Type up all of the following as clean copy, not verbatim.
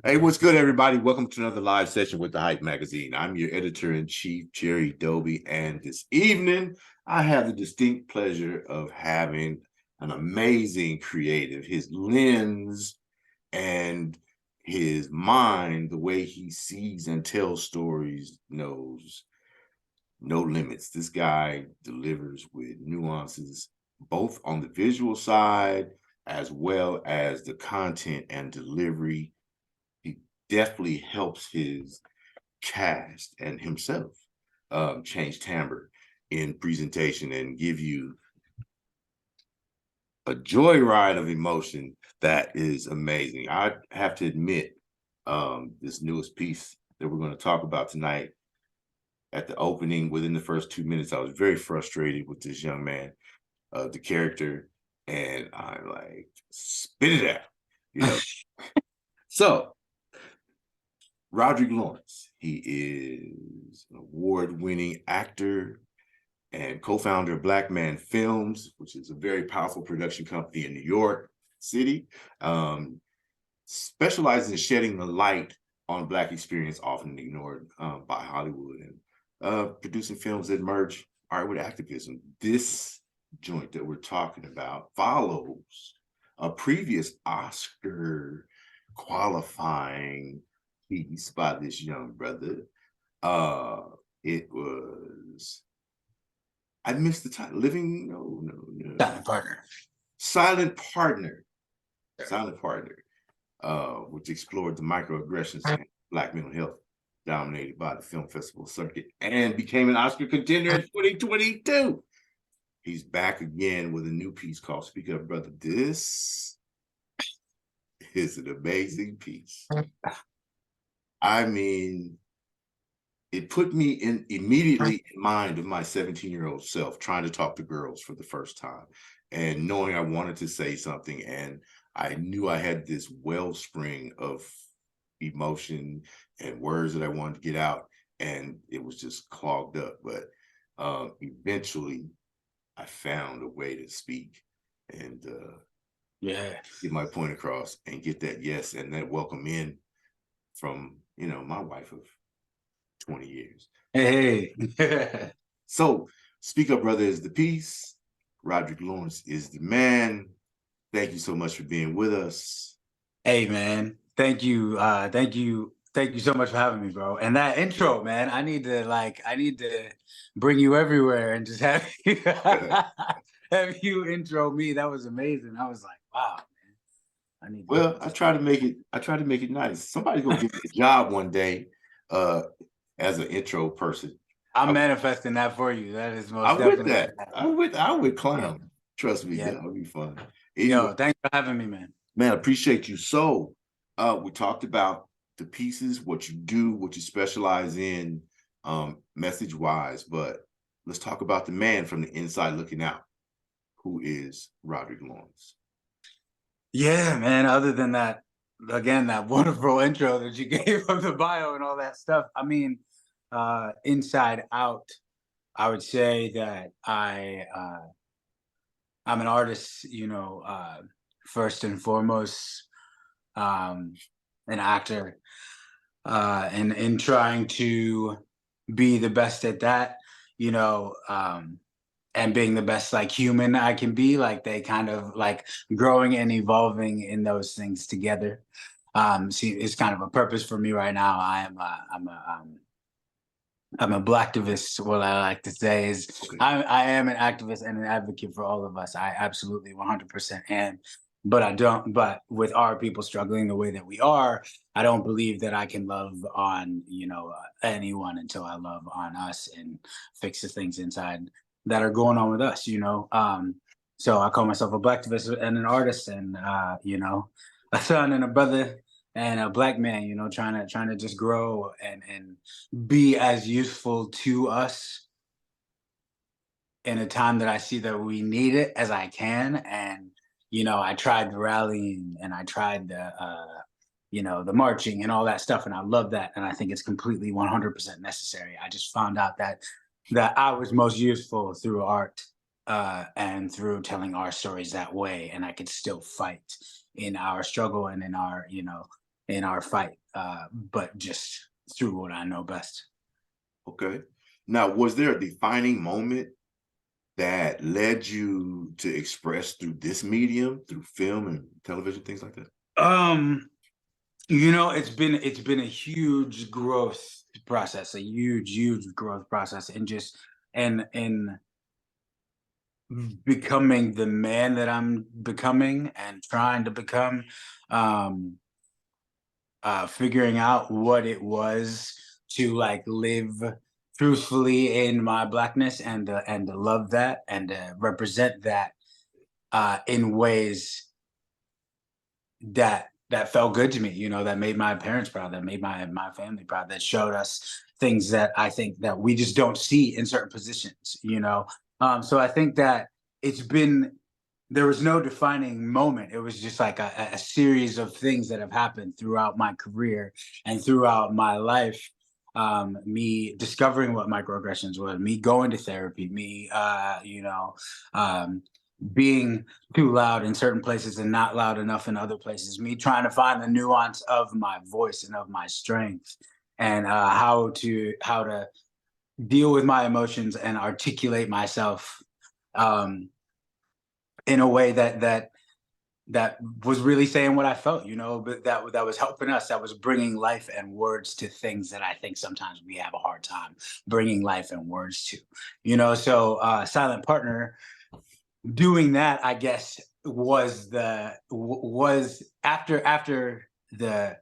Hey, what's good, everybody? Welcome to another live session with the Hype Magazine. I'm your editor-in-chief, Jerry Doby, and this evening, I have the distinct pleasure of having an amazing creative. His lens and his mind, the way he sees and tells stories, knows no limits. This guy delivers with nuances, both on the visual side as well as the content and delivery. He definitely helps his cast and himself change timbre in presentation and give you a joyride of emotion that is amazing. I have to admit, this newest piece that we're going to talk about tonight, at the opening, within the first 2 minutes, I was very frustrated with this young man, the character, and I'm like, spit it out, you know. So Roderick Lawrence, he is an award-winning actor and co-founder of Black Man Films, which is a very powerful production company in New York City, specializes in shedding the light on Black experience often ignored by Hollywood, and producing films that merge art with activism. This joint that we're talking about follows a previous Oscar qualifying piece by this young brother. It was, I missed the title. Silent Partner. Silent Partner. Silent Partner, which explored the microaggressions in Black mental health, dominated by the film festival circuit, and became an Oscar contender in 2022. He's back again with a new piece called Speak Up Brother. This is an amazing piece. I mean, it put me immediately in mind of my 17-year-old self trying to talk to girls for the first time and knowing I wanted to say something, and I knew I had this wellspring of emotion and words that I wanted to get out, and it was just clogged up. But eventually I found a way to speak and get my point across and get that yes and that welcome in from, my wife of 20 years. Hey. So, Speak Up Brother is the piece. Roderick Lawrence is the man. Thank you so much for being with us. Hey, man. Thank you. Thank you. Thank you so much for having me, bro. And that intro, man, I need to bring you everywhere and just have you have you intro me. That was amazing. I was like, wow, man. Well, I try to make it nice. Somebody's gonna give me a job one day as an intro person. I'm manifesting that for you. That is most I'm with definitely that. I would clown. Trust me, yeah. that'll be fun. Anyway, Yo, thanks for having me, man. man, appreciate you. So we talked about the pieces, what you do, what you specialize in, message wise, but let's talk about the man from the inside looking out, who is Roderick Lawrence. Yeah, man. Other than that, again, that wonderful intro that you gave of the bio and all that stuff. I mean, inside out, I would say that I'm an artist, first and foremost, an actor, and in trying to be the best at that, and being the best like human I can be, like they kind of like growing and evolving in those things together. See, it's kind of a purpose for me right now. I'm a blacktivist. What I like to say is I am an activist and an advocate for all of us. I absolutely 100% am. But I don't, but with our people struggling the way that we are, I don't believe that I can love on, anyone until I love on us and fix the things inside that are going on with us. So I call myself a blacktivist and an artist and, a son and a brother and a Black man, trying to just grow and be as useful to us in a time that I see that we need it as I can. And I tried the rallying and I tried the marching and all that stuff, and I love that, and I think it's completely 100% necessary. I just found out that I was most useful through art and through telling our stories that way, and I could still fight in our struggle and in our in our fight, but just through what I know best. Okay. Now, was there a defining moment that led you to express through this medium, through film and television, things like that? It's been a huge growth process, a huge growth process, and just and in becoming the man that I'm becoming and trying to become, um, figuring out what it was to like live truthfully in my blackness and to love that and to represent that in ways that felt good to me, that made my parents proud, that made my family proud, that showed us things that I think that we just don't see in certain positions. So I think that it's been there was no defining moment. It was just like a series of things that have happened throughout my career and throughout my life. Me discovering what microaggressions were, me going to therapy, me, um, being too loud in certain places and not loud enough in other places, me trying to find the nuance of my voice and of my strength, and how to deal with my emotions and articulate myself, um, in a way that was really saying what I felt, but that was helping us, that was bringing life and words to things that I think sometimes we have a hard time bringing life and words to. So Silent Partner, doing that, I guess, was after the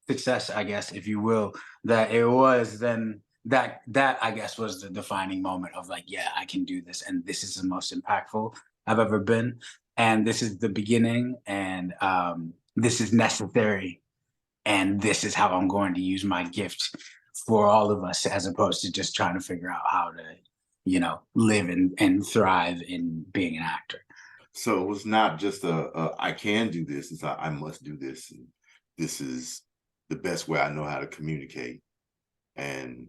success, I guess, if you will, that it was then that I guess was the defining moment of like, yeah, I can do this, and this is the most impactful I've ever been, and this is the beginning, and this is necessary, and this is how I'm going to use my gift for all of us, as opposed to just trying to figure out how to, live and thrive in being an actor. So it was not just I can do this, it's I must do this. And this is the best way I know how to communicate and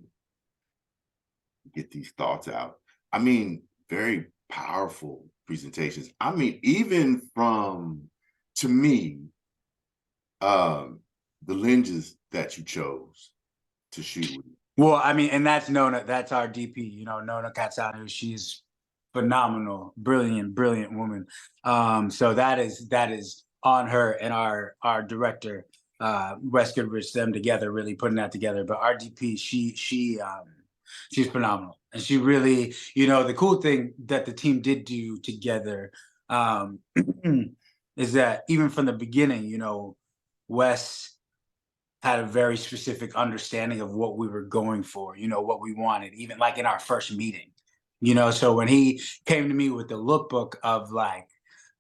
get these thoughts out. I mean, very powerful presentations. I mean, even from, to me, um, the lenses that you chose to shoot with. Well, I mean, and that's Nona. That's our DP. Nona Katsanu. She's phenomenal, brilliant woman. So that is on her, and our director, Wes Goodrich, them together, really putting that together. But our DP, she's phenomenal, and she really, the cool thing that the team did do together, um, is that even from the beginning, Wes had a very specific understanding of what we were going for, what we wanted, even like in our first meeting. So when he came to me with the lookbook of like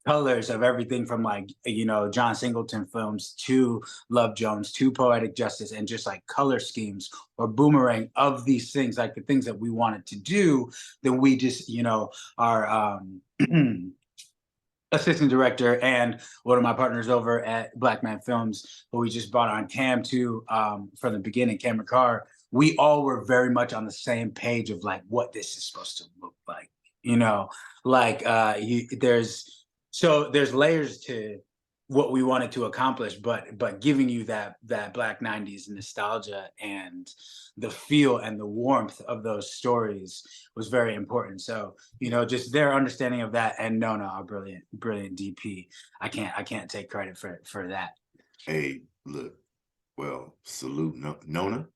colors of everything from like, John Singleton films to Love Jones to Poetic Justice, and just like color schemes or boomerang of these things, like the things that we wanted to do, then we just, our assistant director and one of my partners over at Black Man Films, who we just brought on Cam too, from the beginning, Cameron Carr. We all were very much on the same page of like what this is supposed to look like, like there's layers to what we wanted to accomplish, but giving you that Black 90s nostalgia and the feel and the warmth of those stories was very important. So, just their understanding of that, and Nona, our brilliant DP. I can't take credit for that. Hey, look, well, salute Nona.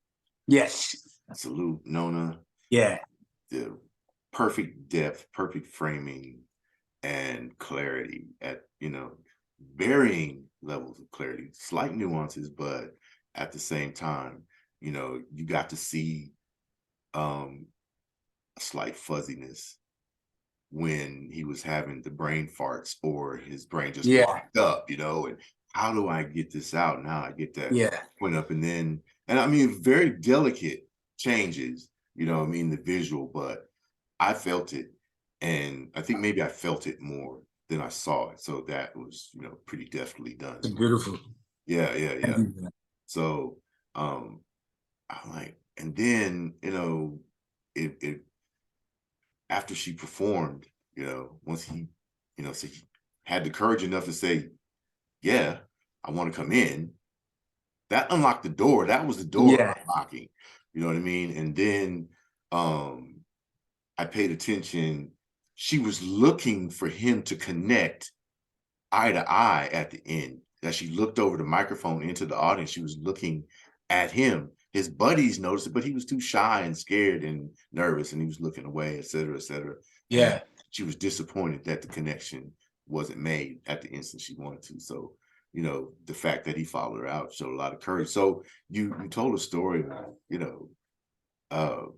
Yes. Salute Nona. Yeah. The perfect depth, perfect framing, and clarity at, varying levels of clarity, slight nuances, but at the same time, you got to see a slight fuzziness when he was having the brain farts or his brain just locked up, and how do I get this out? Now I get that point up, and I mean, very delicate changes, I mean, the visual, but I felt it. And I think maybe I felt it more than I saw it. So that was, pretty deftly done. It's beautiful. Yeah. So I'm like, and then, it after she performed, once he, so he had the courage enough to say, yeah, I want to come in. that unlocked the door. That was the door unlocking. You know what I mean? And then I paid attention. She was looking for him to connect eye to eye at the end. As she looked over the microphone into the audience, she was looking at him. His buddies noticed it, but he was too shy and scared and nervous, and he was looking away, et cetera, et cetera. Yeah. And she was disappointed that the connection wasn't made at the instant she wanted to. So, you know, the fact that he followed her out showed a lot of courage. So you told a story of, you know,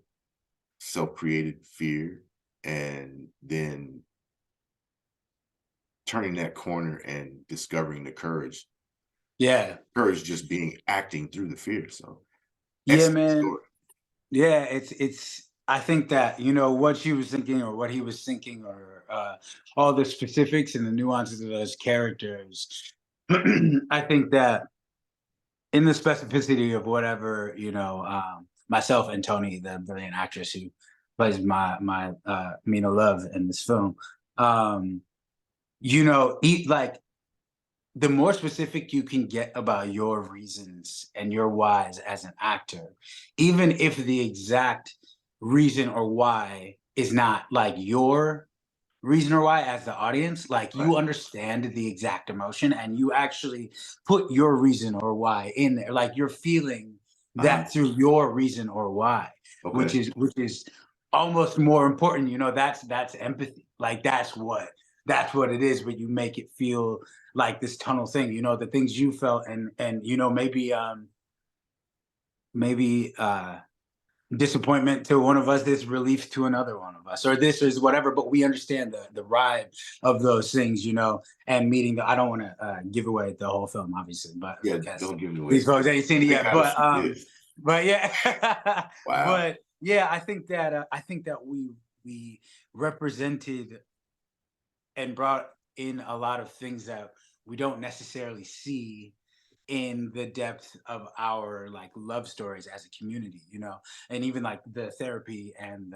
self-created fear, and then turning that corner and discovering the courage. Yeah. Courage just being acting through the fear. So yeah, man. Story. Yeah, it's I think that, you know, what she was thinking or what he was thinking, or all the specifics and the nuances of those characters. I think that in the specificity of whatever, you know, myself and Tony, the brilliant actress who plays my Mina Love in this film, you know, like the more specific you can get about your reasons and your whys as an actor, even if the exact reason or why is not like your reason or why as the audience, like you understand the exact emotion and you actually put your reason or why in there, like you're feeling that through your reason or why, which is almost more important. You know, that's empathy. Like that's what it is, but you make it feel like this tunnel thing, you know, the things you felt, and you know, maybe disappointment to one of us, this relief to another one of us, or this is whatever, but we understand the ride of those things, you know, and meeting the, I don't want to give away the whole film, obviously, but yeah, don't give it away. These folks ain't seen it yet, but yeah, wow. But yeah, I think that we represented and brought in a lot of things that we don't necessarily see in the depth of our like love stories as a community, you know, and even like the therapy and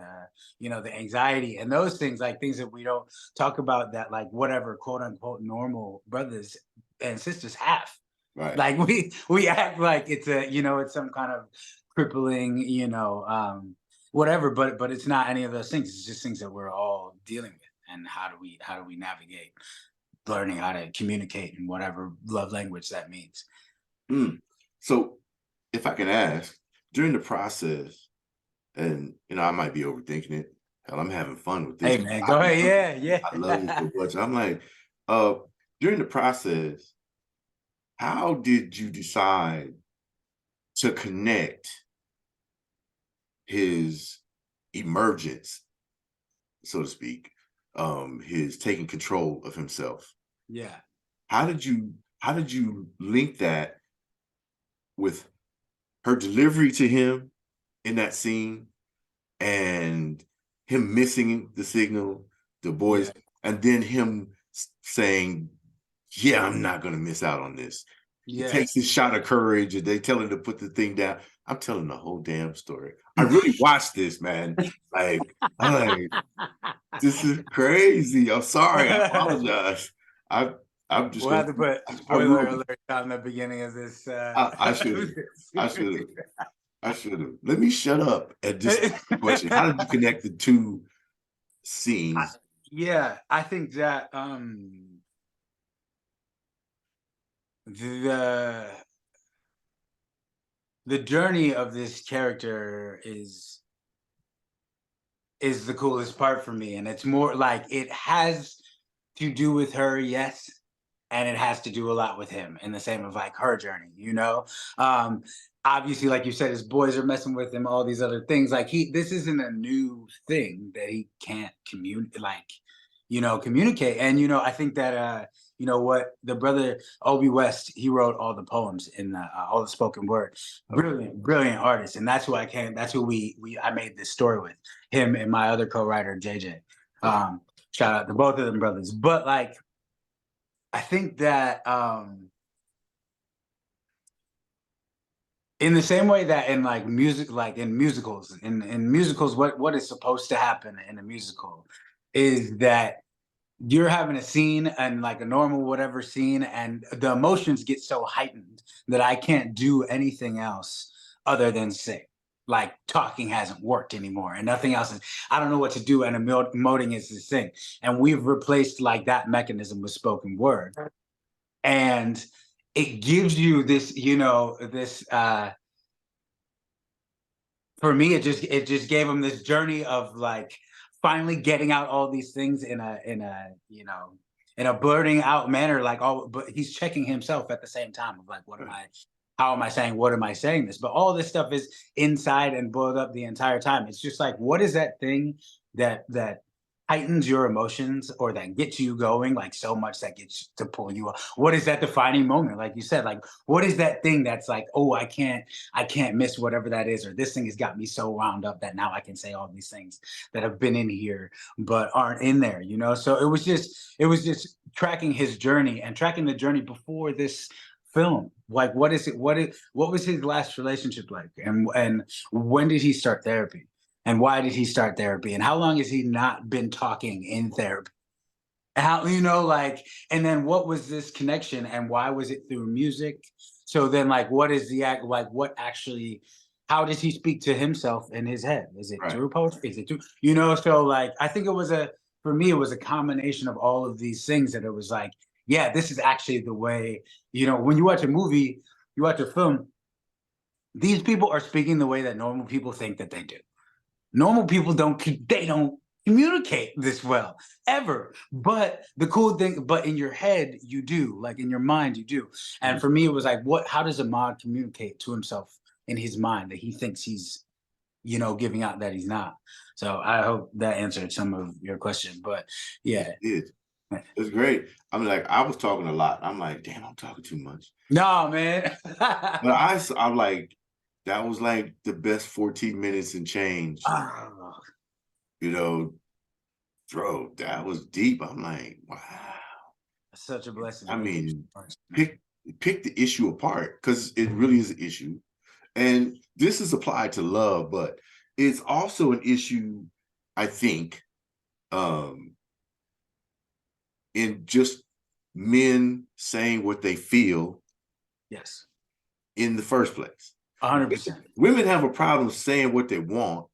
you know, the anxiety and those things, like things that we don't talk about, that like whatever quote unquote normal brothers and sisters have. Right. Like we act like it's a, you know, it's some kind of crippling, you know, whatever, but it's not any of those things. It's just things that we're all dealing with. And how do we navigate learning how to communicate in whatever love language that means. So if I can ask, during the process, and you know, I might be overthinking it, and I'm having fun with this. Hey man, go ahead. Yeah. I love it so much. I'm like, during the process, how did you decide to connect his emergence, so to speak, his taking control of himself? Yeah. How did you link that with her delivery to him in that scene, and him missing the signal, the boys, and then him saying, yeah, I'm not going to miss out on this. He takes his shot of courage, and they tell him to put the thing down. I'm telling the whole damn story. I really watched this, man. Like, I'm like, this is crazy. I'm sorry. I apologize. I'm just we'll have to put spoiler alert on the beginning of this. I should have. Let me shut up at this question. How did you connect the two scenes? I think that the journey of this character is the coolest part for me, and it's more like it has to do with her, yes, and it has to do a lot with him in the same of like her journey, you know. Obviously, like you said, his boys are messing with him, all these other things. Like this isn't a new thing that he can't communicate. And you know, I think that you know what, the brother Obi West, he wrote all the poems in all the spoken word. Brilliant artist, and that's who I made this story with, him and my other co-writer JJ. Shout out to both of them brothers. But like, I think that in the same way that in like music, like in musicals, what is supposed to happen in a musical is that you're having a scene and like a normal whatever scene, and the emotions get so heightened that I can't do anything else other than sing. Like talking hasn't worked anymore, and nothing else is. I don't know what to do, and emoting is the thing. And we've replaced like that mechanism with spoken word, and it gives you this, this. For me, it just gave him this journey of like finally getting out all these things in a blurting out manner, like all, but he's checking himself at the same time of like, how am I saying, what am I saying this? But all this stuff is inside and boiled up the entire time. It's just like, what is that thing that heightens your emotions or that gets you going like so much that gets to pull you up? What is that defining moment? Like you said, like, what is that thing that's like, oh, I can't miss whatever that is, or this thing has got me so wound up that now I can say all these things that have been in here but aren't in there, So it was just tracking his journey and tracking the journey before this film. Like, what was his last relationship like, and when did he start therapy, and why did he start therapy, and how long has he not been talking in therapy? How, like, and then what was this connection, and why was it through music? So then, like, what is the act, like, what actually, how does he speak to himself in his head? Is it Right. through poetry? Is it through, so like, I think for me, it was a combination of all of these things that it was like, yeah, this is actually the way, when you watch a movie, you watch a film, these people are speaking the way that normal people think that they do. Normal people don't communicate this well ever. But the cool thing, but in your head you do, like in your mind you do. And for me, it was like, how does Ahmad communicate to himself in his mind that he thinks he's, giving out that he's not? So I hope that answered some of your question. But yeah. It it's great. I'm like, I was talking a lot. I'm like, damn, I'm talking too much. No, man. But I'm like, that was like the best 14 minutes and change. Oh, You know, bro, that was deep. I'm like, wow. such a blessing. I Really. mean, pick the issue apart, because it really is an issue. And this is applied to love, but it's also an issue, I think, in just men saying what they feel Yes. in the first place. 100%. Women have a problem saying what they want.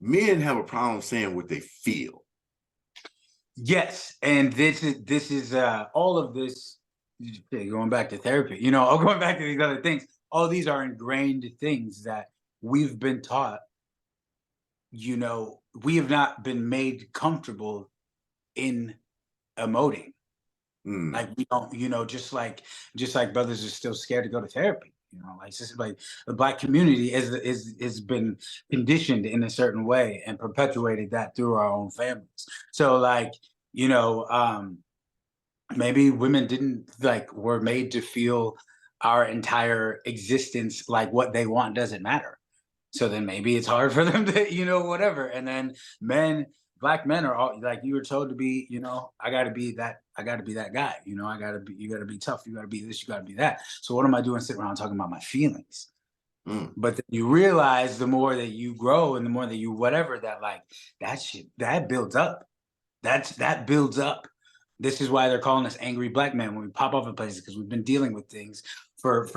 Men have a problem saying what they feel. Yes, and this is all of this, going back to therapy, or going back to these other things. All these are ingrained things that we've been taught. We have not been made comfortable in emoting. Like we don't, just like brothers are still scared to go to therapy. Like it's just like the Black community is been conditioned in a certain way and perpetuated that through our own families. So like, maybe women didn't were made to feel our entire existence like what they want doesn't matter. So then maybe it's hard for them to, whatever. And then Black men are all like, you were told to be, I gotta be that guy, you gotta be tough, you gotta be this, you gotta be that. So what am I doing sitting around talking about my feelings? But then you realize the more that you grow and the more that you whatever, that like that shit that builds up. That builds up. This is why they're calling us angry Black men when we pop off in places, because we've been dealing with things for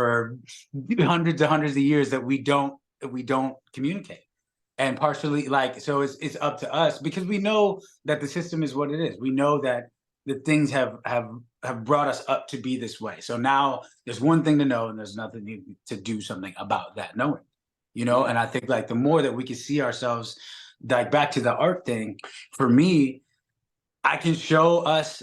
hundreds of years that we don't communicate. And partially, like, so it's up to us, because we know that the system is what it is. We know that the things have brought us up to be this way. So now there's one thing to know, and there's nothing to do something about that knowing. And I think like the more that we can see ourselves, like back to the art thing, for me, I can show us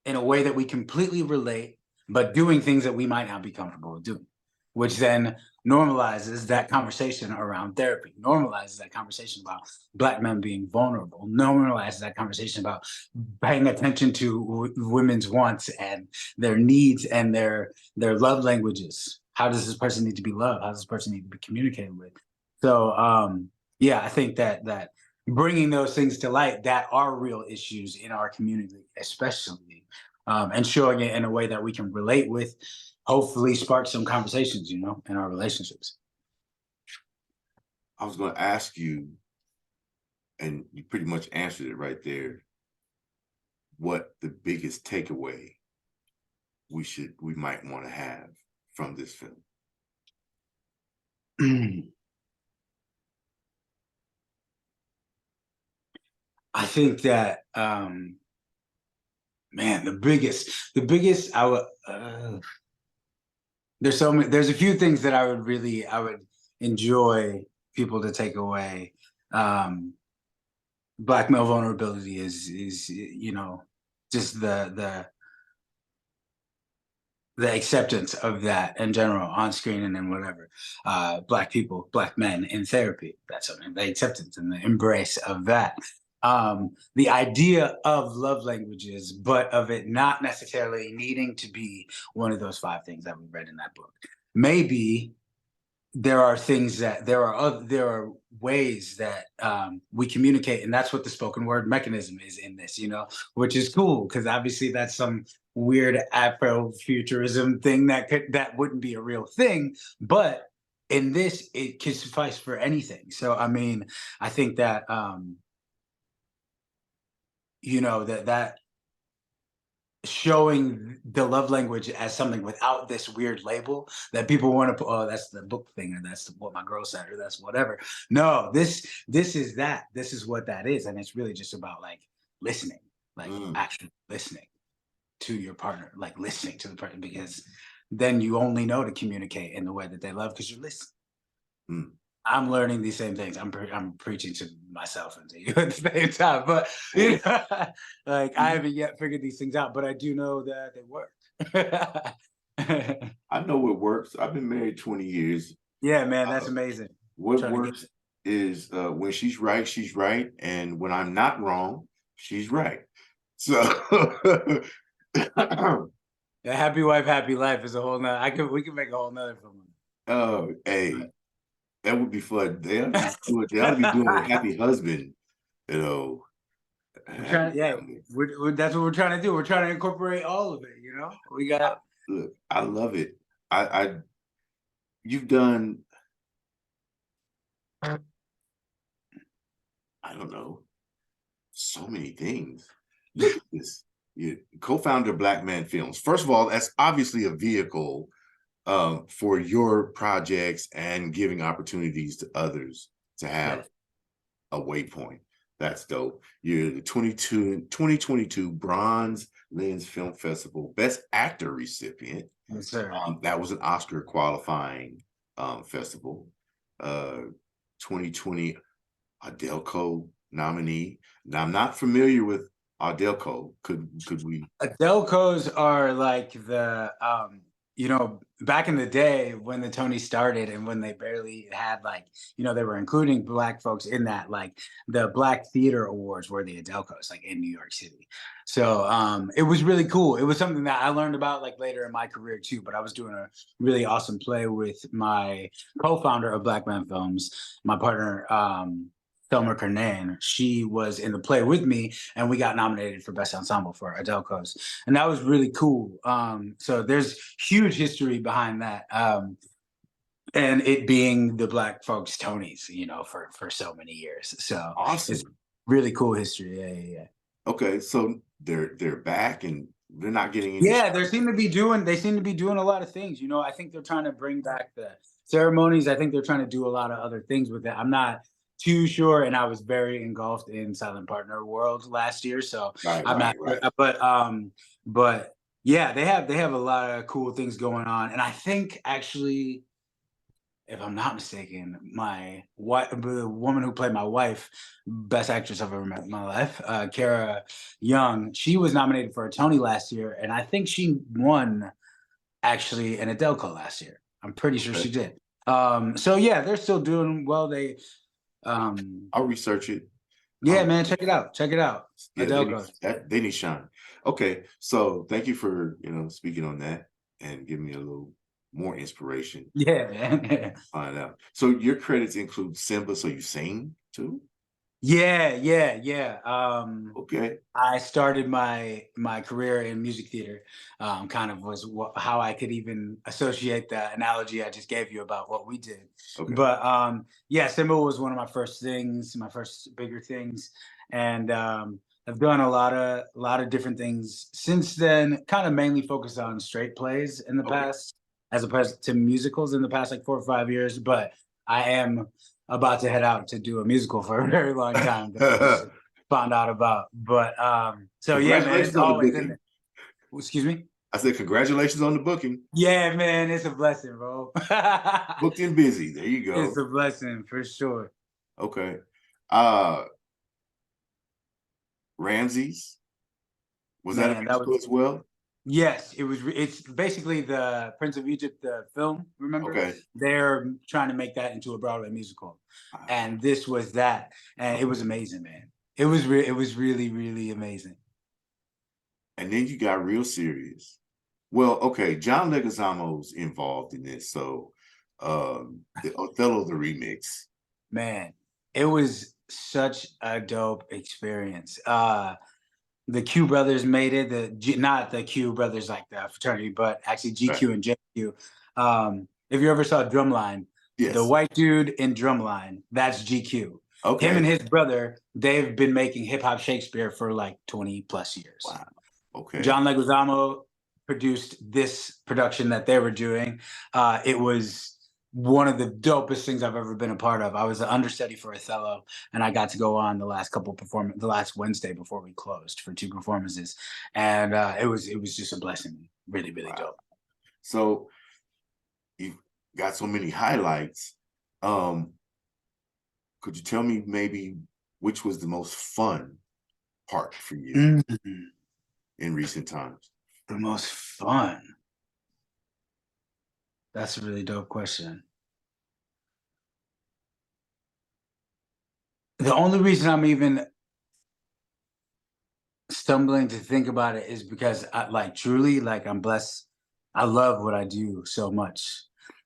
in a way that we completely relate, but doing things that we might not be comfortable with doing, which then normalizes that conversation around therapy, normalizes that conversation about Black men being vulnerable, normalizes that conversation about paying attention to women's wants and their needs and their love languages. How does this person need to be loved? How does this person need to be communicated with? So yeah, I think that bringing those things to light that are real issues in our community, especially, and showing it in a way that we can relate with, hopefully spark some conversations, in our relationships. I was going to ask you, and you pretty much answered it right there. what the biggest takeaway we might want to have from this film. I think that man, the biggest I would there's a few things that I would enjoy people to take away. Black male vulnerability is just the acceptance of that in general on screen and then whatever. Black people, Black men in therapy, that's something, the acceptance and the embrace of that. The idea of love languages, but of it not necessarily needing to be one of those 5 things that we read in that book. Maybe there are things that there are ways that we communicate, and that's what the spoken word mechanism is in this, which is cool because obviously that's some weird Afrofuturism thing that wouldn't be a real thing, but in this it can suffice for anything. So I mean, I think that that showing the love language as something without this weird label that people want to put, oh, that's the book thing, or that's what my girl said, or that's whatever. No, this is that. This is what that is, and it's really just about like listening, like actually listening to your partner, like listening to the partner, because then you only know to communicate in the way that they love because you're listening. I'm learning these same things. I'm preaching to myself and to you at the same time, but like I haven't yet figured these things out, but I do know that they work. I know it works. I've been married 20 years. Yeah, man, that's amazing. What works is when she's right, and when I'm not wrong, she's right. So a happy wife, happy life is a whole nother. We can make a whole nother film. Oh, hey. That would be fun. They ought to be doing a happy husband, that's what we're trying to do. We're trying to incorporate all of it. We got. Look, I love it. You've done. I don't know, so many things. You're co-founder of Black Man Films. First of all, that's obviously a vehicle for your projects and giving opportunities to others to have a waypoint. That's dope. You're the 2022 Bronze Lens Film Festival Best Actor recipient. Yes, sir. That was an Oscar qualifying festival. 2020 Adelco nominee. Now, I'm not familiar with Adelco. Could we? Adelcos are like the back in the day when the Tony started and when they barely had they were including Black folks in that, like the Black Theater Awards were the Adelcos, like in New York City. So it was really cool. It was something that I learned about like later in my career too, but I was doing a really awesome play with my co-founder of Black Man Films, my partner, Thelma Kernan. She was in the play with me, and we got nominated for Best Ensemble for Adelcos, and that was really cool. So there's huge history behind that, and it being the Black folks Tonys, for so many years. So awesome. It's really cool history. Yeah. Okay, so they're back and they're not getting any. Yeah, they seem to be doing a lot of things. I think they're trying to bring back the ceremonies. I think they're trying to do a lot of other things with it. I'm not too sure, and I was very engulfed in silent partner world last year, so I'm not. But yeah, they have a lot of cool things going on, and I think actually, if I'm not mistaken, the woman who played my wife, best actress I've ever met in my life, Kara Young, she was nominated for a Tony last year, and I think she won actually an Adelco last year. I'm pretty sure she did. So yeah, they're still doing well. I'll research it. Yeah, man, check it out. Yeah, they need shine. Okay, so thank you for speaking on that and giving me a little more inspiration. Yeah, man. Find out. So your credits include Simba, so you sing too? Yeah. Okay. I started my career in music theater. Kind of was how I could even associate the analogy I just gave you about what we did. Okay. But yeah, Simba was one of my first bigger things, and I've done a lot of different things since then, kind of mainly focused on straight plays in the Okay. past, as opposed to musicals in the past like 4 or 5 years. But I am about to head out to do a musical for a very long time that I just found out about. But so yeah, man, it's Congratulations on the always in booking. there. Excuse me? I said congratulations on the booking. Yeah, man, it's a blessing, bro. Booked and busy. There you It's go. a blessing for sure. Okay. Uh Ramses, was that a Man, that musical was as well? yes, it was. It's basically the Prince of Egypt, the film. Remember, Okay. they're trying to make that into a Broadway musical, Ah, and this was that, and it was okay. amazing, man. It was really, really amazing. And then you got real serious. Well, okay, John Leguizamo's involved in this, so the Othello the remix. Man, it was such a dope experience. The Q brothers made it. Not the Q brothers like the fraternity, but actually Right. GQ and JQ. If you ever saw Drumline, the Yes. white dude in Drumline, that's GQ. Him Okay. and his brother, they've been making hip hop Shakespeare for like 20 plus years. Wow. Okay. John Leguizamo produced this production that they were doing. It was one of the dopest things I've ever been a part of. I was an understudy for Othello, and I got to go on the last the last Wednesday before we closed for 2 performances, and it was just a blessing. Really, really Wow. dope. So you got so many highlights. Um, could you tell me maybe which was the most fun part for you Mhm. in recent times? The most fun. That's a really dope question. The only reason I'm even stumbling to think about it is because I like truly like I'm blessed. I love what I do so much.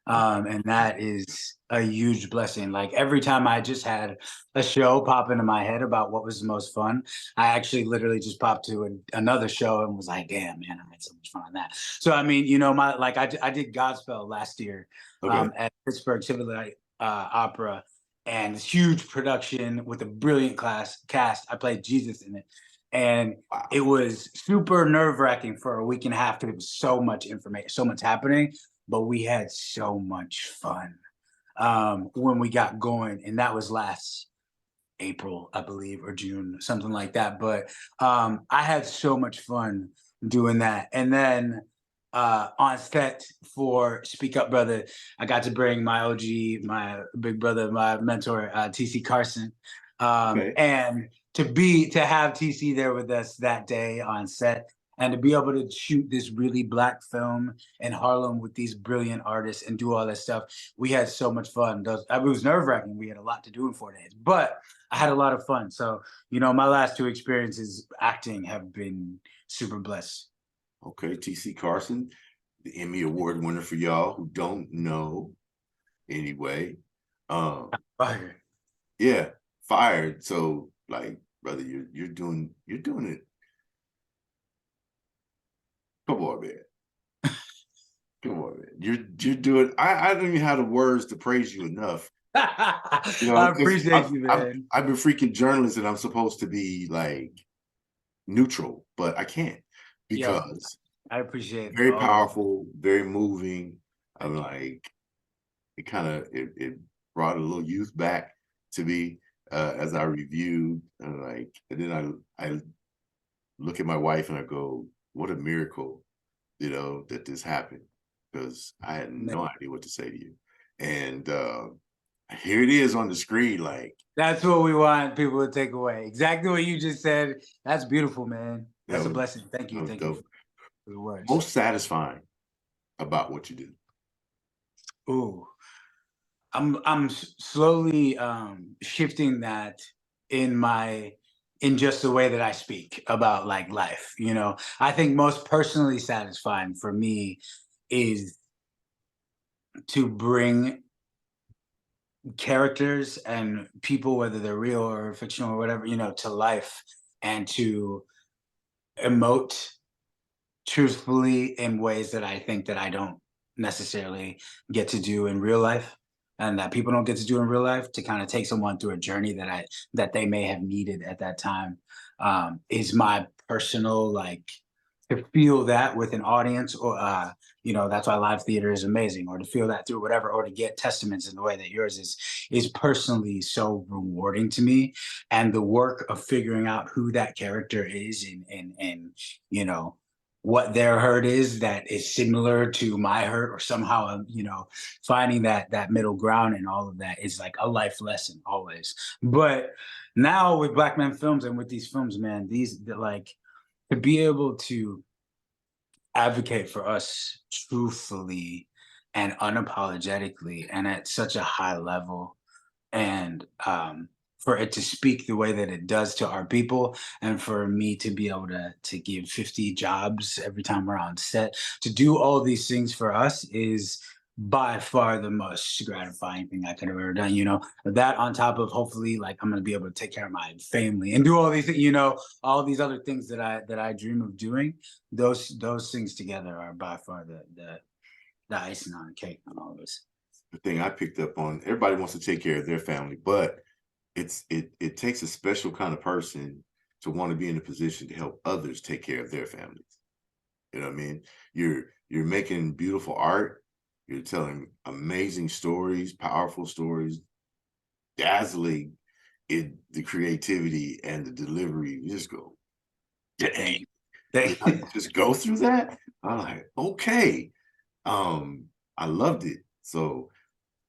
Okay. And that is a huge blessing. Like every time I just had a show pop into my head about what was the most fun, I actually literally just popped to another show and was like, damn, man, I had so much fun on that. So, I mean, you know, I did Godspell last year Okay. at Pittsburgh Civilite Opera, and huge production with a brilliant cast. I played Jesus in it. And it Wow. was super nerve-wracking for a week and a half because it was so much information, so much happening, but we had so much fun when we got going, and that was last April, I believe, or June, something like that. But I had so much fun doing that. And then on set for Speak Up Brother, I got to bring my OG, my big brother, my mentor, TC Carson. Okay. And to have TC there with us that day on set and to be able to shoot this really black film in Harlem with these brilliant artists and do all that stuff, we had so much fun. It was nerve-wracking. We had a lot to do in 4 days, but I had a lot of fun. So, you know, my last 2 experiences acting have been super blessed. Okay. TC Carson, the Emmy Award winner for y'all who don't know anyway. Um, Fire. yeah, fired. So like, brother, you're doing it. Come on, man. Come on, man. You're doing. I don't even have the words to praise you enough. You know, I because appreciate you, man. I've been freaking journalist and I'm supposed to be like neutral, but I can't Yo, because I appreciate very all of it. powerful, very moving. I'm Thank you. like it brought a little youth back to me as I reviewed and like and then I look at my wife and I go, what a miracle, you know, that this happened because I had no idea what to say to you. And here it is on the screen, like That's what we want people to take away. Exactly what you just said. That's beautiful, man. that That's a was blessing. Thank that you. was Thank you dope. for the words. Most satisfying about what you do. Ooh. I'm slowly shifting that in my in just the way that I speak about like life. You know, I think most personally satisfying for me is to bring characters and people, whether they're real or fictional or whatever, you know, to life and to emote truthfully in ways that I think that I don't necessarily get to do in real life. and that people don't get to do in real life, to kind of take someone through a journey that they may have needed at that time, is my personal, like, to feel that with an audience, or that's why live theater is amazing, or to feel that through whatever, or to get testaments in the way that yours is personally so rewarding to me. And the work of figuring out who that character is, and what their hurt is that is similar to my hurt, or somehow finding that middle ground, and all of that is like a life lesson always. But now with Black Men Films and with these films, man, like, to be able to advocate for us truthfully and unapologetically and at such a high level, and for it to speak the way that it does to our people, and for me to be able to give 50 jobs every time we're on set, to do all these things for us, is by far the most gratifying thing I could have ever done. That, on top of, hopefully, like, I'm going to be able to take care of my family and do all these things, all these other things that I dream of doing. Those things together are by far the icing on the cake on all of this. The thing I picked up on, everybody wants to take care of their family, but it takes a special kind of person to want to be in a position to help others take care of their families. You know what I mean? You're making beautiful art. You're telling amazing stories, powerful stories, dazzling in the creativity and the delivery. You just go, dang. Just go through that. I'm like, okay. I loved it. So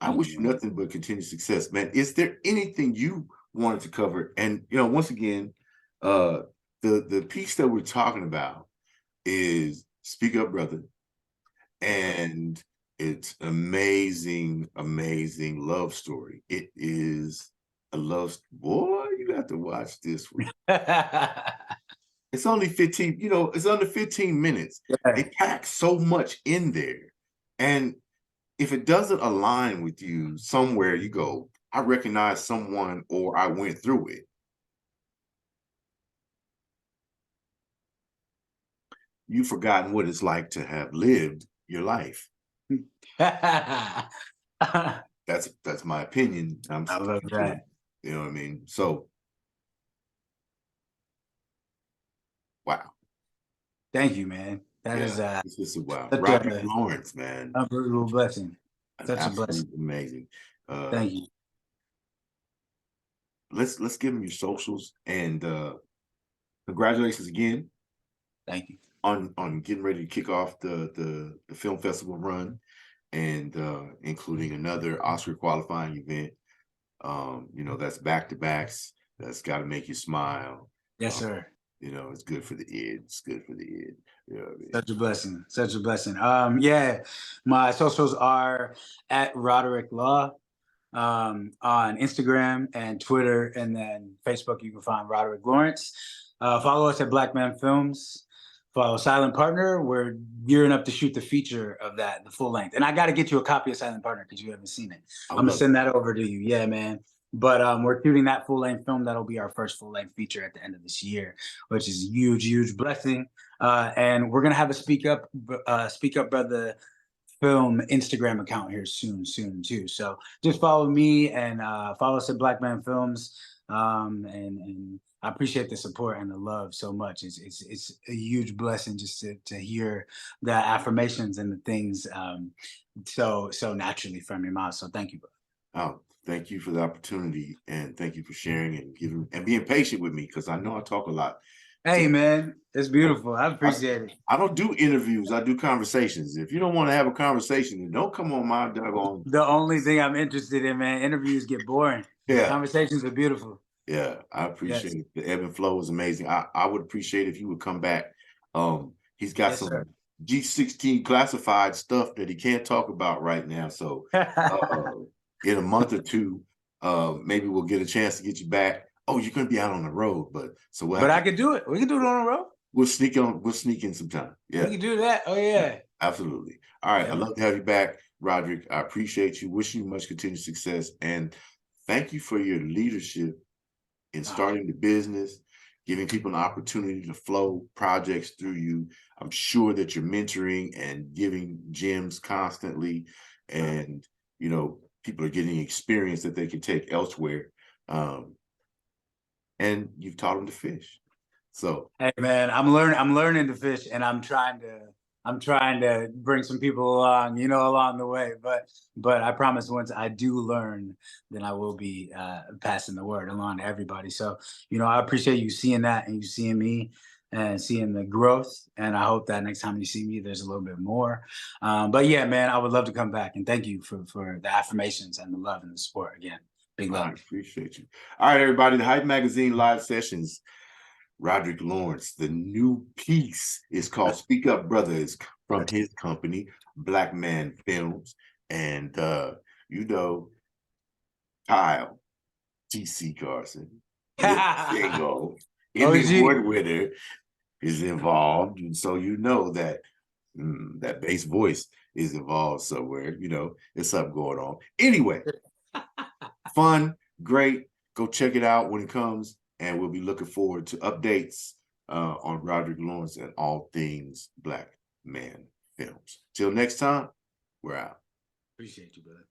I wish you nothing but continued success, man. Is there anything you wanted to cover? And once again, the piece that we're talking about is Speak Up Brotha, and it's amazing love story. It is a love, boy, you have to watch this one. It's only 15, it's under 15 minutes. Yeah. It packs so much in there. And if it doesn't align with you somewhere, you go, I recognize someone, or I went through it. You've forgotten what it's like to have lived your life. That's my opinion. I love that. You know what I mean? So, wow. Thank you, man. That is this is wow. Roderick Lawrence, man. Unbelievable blessing. Such a blessing. Amazing. Thank you. Let's give them your socials, and congratulations again. Thank you. On getting ready to kick off the film festival run, and including another Oscar qualifying event. That's back-to-backs. That's got to make you smile. Yes, sir. It's good for the id. It's good for the id. Such a blessing. Such a blessing. My socials are at Roderick Law, on Instagram and Twitter, and then Facebook. You can find Roderick Lawrence. Follow us at Black Men Films. Follow Silent Partner. We're gearing up to shoot the feature of that, the full length. And I got to get you a copy of Silent Partner because you haven't seen it. I'm going to send that over to you. Yeah, man. But we're shooting that full length film. That'll be our first full length feature at the end of this year, which is a huge blessing. And we're going to have a Speak Up Brotha film Instagram account here soon too. So just follow me and follow us at Black Man Films. And I appreciate the support and the love so much. It's a huge blessing just to hear the affirmations and the things so naturally from your mouth. So thank you, bro. Oh, thank you for the opportunity, and thank you for sharing and giving and being patient with me, because I know I talk a lot. Hey, man, it's beautiful. I appreciate it. I don't do interviews. I do conversations. If you don't want to have a conversation, then don't come on my doggone. The only thing I'm interested in, man, interviews get boring. Yeah. Conversations are beautiful. Yeah, I appreciate it. The ebb and flow is amazing. I would appreciate if you would come back. He's got some G16 classified stuff that he can't talk about right now. So in a month or two, maybe we'll get a chance to get you back. Oh, you're gonna be out on the road, but I could do it. We can do it on the road. We'll sneak in some time. Yeah, we can do that. Oh yeah, absolutely. All right, I'd love to have you back, Roderick. I appreciate you. Wish you much continued success, and thank you for your leadership in starting the business, giving people an opportunity to flow projects through you. I'm sure that you're mentoring and giving gems constantly, and people are getting experience that they can take elsewhere. And you've taught them to fish. So hey man, I'm learning to fish, and I'm trying to bring some people along, along the way. But I promise once I do learn, then I will be passing the word along to everybody. So, I appreciate you seeing that, and you seeing me and seeing the growth. And I hope that next time you see me, there's a little bit more. But yeah, man, I would love to come back, and thank you for the affirmations and the love and the support again. Big love. I appreciate you. All right, everybody, the Hype Magazine live sessions. Roderick Lawrence. The new piece is called Speak Up Brother. It's from his company, Black Man Films. And Kyle, TC Carson, the single Emmy Award winner, is involved. And so that that bass voice is involved somewhere. There's something going on. Anyway, fun, great. Go check it out when it comes. And we'll be looking forward to updates on Roderick Lawrence and all things Black Man Films. Till next time, we're out. Appreciate you, brother.